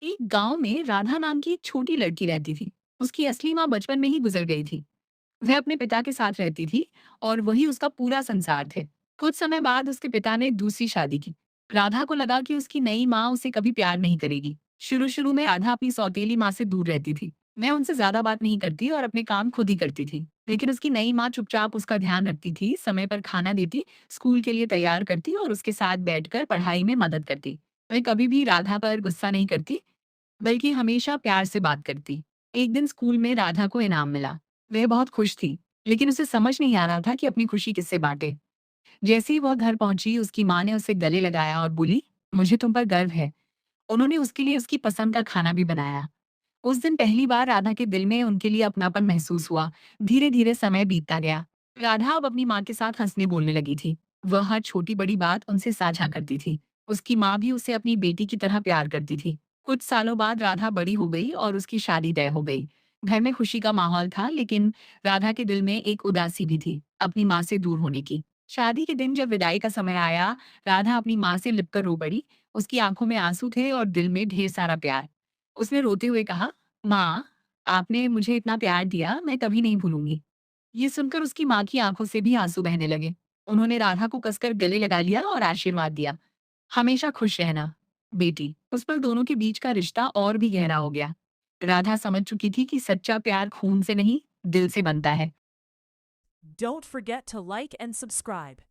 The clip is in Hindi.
एक गांव में राधा नाम की एक छोटी लड़की रहती थी। उसकी असली माँ बचपन में ही गुजर गई थी। वह अपने पिता के साथ रहती थी और वही उसका पूरा संसार थे। कुछ समय बाद उसके पिता ने दूसरी शादी की। राधा को लगा कि उसकी नई माँ उसे कभी प्यार नहीं करेगी। शुरू शुरू में राधा अपनी सौतेली माँ से दूर रहती थी। मैं उनसे ज्यादा बात नहीं करती और अपने काम खुद ही करती थी। लेकिन उसकी नई माँ चुपचाप उसका ध्यान रखती थी, समय पर खाना देती, स्कूल के लिए तैयार करती और उसके साथ बैठकर पढ़ाई में मदद करती। वह कभी भी राधा पर गुस्सा नहीं करती, बल्कि हमेशा प्यार से बात करती। एक दिन स्कूल में राधा को इनाम मिला। वह बहुत खुश थी, लेकिन उसे समझ नहीं आ रहा था कि अपनी खुशी किससे बांटे। जैसे ही वह घर पहुंची, उसकी माँ ने उसे गले लगाया और बोली, मुझे तुम पर गर्व है। उन्होंने उसके लिए उसकी पसंद का खाना भी बनाया। उस दिन पहली बार राधा के दिल में उनके लिए अपनापन महसूस हुआ। धीरे धीरे समय बीतता गया। राधा अब अपनी माँ के साथ हंसने बोलने लगी थी। वह हर छोटी बड़ी बात उनसे साझा करती थी। उसकी माँ भी उसे अपनी बेटी की तरह प्यार करती थी। कुछ सालों बाद राधा बड़ी हो गई और उसकी शादी तय हो गई। घर में खुशी का माहौल था, लेकिन राधा के दिल में एक उदासी भी थी, अपनी माँ से दूर होने की। शादी के दिन जब विदाई का समय आया, राधा अपनी माँ से लिपकर रो पड़ी। उसकी आंखों में आंसू थे और दिल में ढेर सारा प्यार। उसने रोते हुए कहा, माँ, आपने मुझे इतना प्यार दिया, मैं कभी नहीं भूलूंगी। ये सुनकर उसकी माँ की आंखों से भी आंसू बहने लगे। उन्होंने राधा को कसकर गले लगा लिया और आशीर्वाद दिया, हमेशा खुश रहना बेटी। उस पर दोनों के बीच का रिश्ता और भी गहरा हो गया। राधा समझ चुकी थी कि सच्चा प्यार खून से नहीं, दिल से बनता है। Don't forget to like and subscribe.